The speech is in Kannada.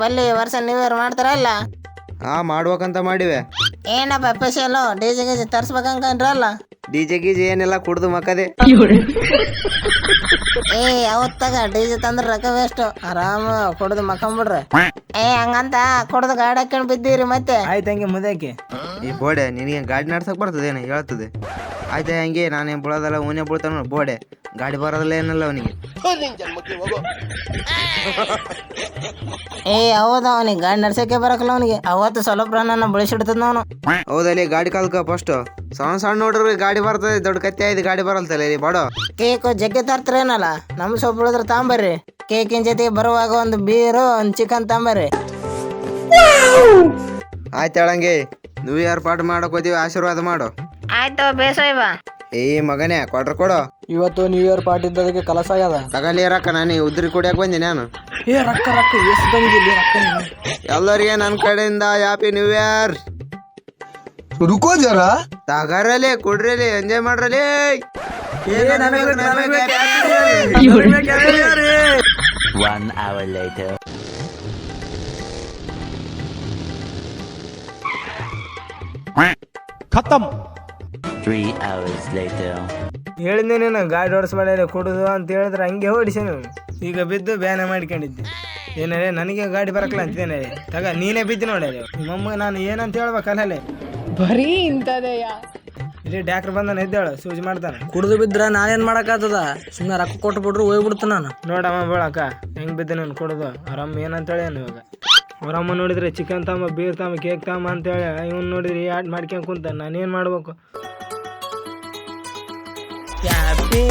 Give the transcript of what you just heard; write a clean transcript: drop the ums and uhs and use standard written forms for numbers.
ಬಲ್ಲಿ ವರ್ಷ ನ್ಯೂ ಇಯರ್ ಮಾಡ್ತಾರಲ್ಲ? ಮಾಡ್ಬೇಕಂತ ಮಾಡಿವೆ. ಏನಪ್ಪ ಸ್ಪೆಷಲು? ಡಿಜೆ ಗೀಜೆ ತರ್ಸ್ಬೇಕಂಕಂಡ್ರಲ್ಲ? ಡಿಜೆ ಗೀಜೆ ಏನೆಲ್ಲ ಕುಡ್ದು ಮಕ್ಕದೆ. ಅವತ್ತಾಗ ಡಿಜೆ ತಂದ್ರ ರೊಕ್ಕ ವೇಸ್ಟ್, ಆರಾಮ ಕುಡ್ದು ಮಕ್ಕಂಬಿಡ್ರಿ. ಹಂಗಂತ ಕುಡ್ದು ಗಾಡಿ ಹಾಕೊಂಡ್ ಬಿದ್ದೀರಿ ಮತ್ತೆ? ಆಯ್ತು ಹಂಗೆ ಮುದಕ್ಕೆ. ಈ ಬೋಡೆ ನಿನಗೆ ಗಾಡಿ ನಡ್ಸಕ್ ಬರ್ತದೆ ಏನು ಹೇಳ್ತದೆ? ಆಯ್ತಾ ಹಂಗೆ ನಾನೇನು ಬಿಡೋದಲ್ಲ, ಅವನೇ ಬಿಡ್ತಾನ ಬೋಡೆ. ಗಾಡಿ ಬರೋದಿಲ್ಲ ಏನಲ್ಲ ಅವನಿಗೆ. ಹೌದ, ಅವನಿಗೆ ಗಾಡಿ ನಡ್ಸಕ್ಕೆ ಬರಕಲ್ಲ ಅವನಿಗೆ. ಅವತ್ತು ಸ್ವಲ್ಪ ನನ್ನ ಬಳಸಿಡ್ತದ ಅವನು. ಹೌದಲ್ಲಿ ಗಾಡಿ ಕಲ್ಕ ಫಸ್ಟ್. ಸಣ್ಣ ಸಣ್ಣ ನೋಡ್ರಿ ಗಾಡಿ ಬರ್ತದೆ, ದೊಡ್ಡ ಕತ್ತೆ ಆಯ್ತು ಗಾಡಿ ಬರಲ್ತಲ್ಲ ಇಲ್ಲಿ ಬಾಡೋ. ಕೇಕ್ ಜಗ್ಗೆ ತರ್ತಾರೇನಲ್ಲ? ನಮ್ ಸ್ವಲ್ಪ ಉಳಿದ್ರೆ ತಾಂಬರ್ರಿ. ಕೇಕಿನ ಜೊತೆಗೆ ಬರುವಾಗ ಒಂದು ಬೀರು, ಒಂದು ಚಿಕನ್ ತಾಂಬರ್ರಿ. ಆಯ್ತು ಹೇಳಂಗೆ, ನ್ಯೂ ಇಯರ್ ಪಾರ್ಟಿ ಮಾಡಕ್ ಹೋತೀವಿ, ಆಶೀರ್ವಾದ ಮಾಡು. ಆಯ್ತು ಬೇಸೋಯ್ವ. ಮಗನೇ ಕ್ವಾರ್ಟರ್ ಕೊಡು. ಇವತ್ತು ನ್ಯೂ ಇಯರ್ ಪಾರ್ಟಿ ಇದ್ದದಕ್ಕೆ ಕೆಲಸ ಆಗ್ಯದ. ತಗಲಿ ರೊಕ್ಕ, ನಾನು ಉದ್ರಿ ಕುಡಿಯಕ್ ಬಂದಿ ನಾನು. ರೊಕ್ಕ ಎಷ್ಟು ಬಂದಿಲ್ಲ ರೊಕ್ಕ? ಎಲ್ಲರಿಗೆ ನನ್ನ ಕಡೆಯಿಂದ ಹ್ಯಾಪಿ ನ್ಯೂ ಇಯರ್. ರುಕೋ ಜರಾ, ತಗರಲಿ ಕುಡ್ರಲಿ, ಎಂಜಾಯ್ ಮಾಡ್ರಲಿ. One hour later. ಖತಮ್. 3 hours later. ಹೇಳಿದ್ದೆ ನೀನು ಗಾಡಿ ಓಡಿಸ್ಬೇಡ ಕುಡುದು ಅಂತ ಹೇಳಿದ್ರೆ ಹಂಗೆ ಓಡಿಸಿ ನೀವು. ಈಗ ಬಿದ್ದು ಬ್ಯಾನೆ ಮಾಡ್ಕೊಂಡಿದ್ದೆ. ಏನಾರೇ ನನಗೆ ಗಾಡಿ ಬರಕಲ್ಲ ಅಂತಿದ್ದೇನೆ. ತಗ ನೀನೇ ಬಿದ್ದು ನೋಡಿ. ನಿಮ್ಮಮ್ಮ ನಾನು ಏನಂತ ಹೇಳ್ಬೇಕಲ್ಲೇ ಬರೀ ಇಂಥದೆಯ. ಇಲ್ಲಿ ಡಾಕ್ಟರ್ ಬಂದಾನ, ಎದ್ದೇಳು, ಸೂಜಿ ಮಾಡ್ತಾನೆ. ಕುಡಿದು ಬಿದ್ರ ನಾನೇನ್ ಮಾಡಕ್ಕಾಗ್ತದ? ಸುಮ್ಮನೆ ರೊಕ್ಕ ಕೊಟ್ಟು ಬಿಟ್ರು ಹೋಗ್ಬಿಡ್ತು ನಾನು. ನೋಡಮ್ಮ ಬೇಳಕ್ಕ ಹೆಂಗ್ ಬಿದ್ದೆ ನಾನು ಕುಡುದು. ಅವ್ರಮ್ಮ ಏನಂತೇಳಿ ಇವಾಗ ಅವ್ರಮ್ಮ ನೋಡಿದ್ರೆ ಚಿಕನ್ ತಾಮ, ಬೀರ್ ತಾಮ, ಕೇಕ್ ತಾಮ ಅಂತೇಳಿ, ಇವನ್ ನೋಡಿದ್ರಿ ಆಡ್ ಮಾಡ್ಕೊಂಡ್ ಕುಂತ. ನಾನೇನ್ ಮಾಡ್ಬೇಕು? ಹ್ಯಾಪಿ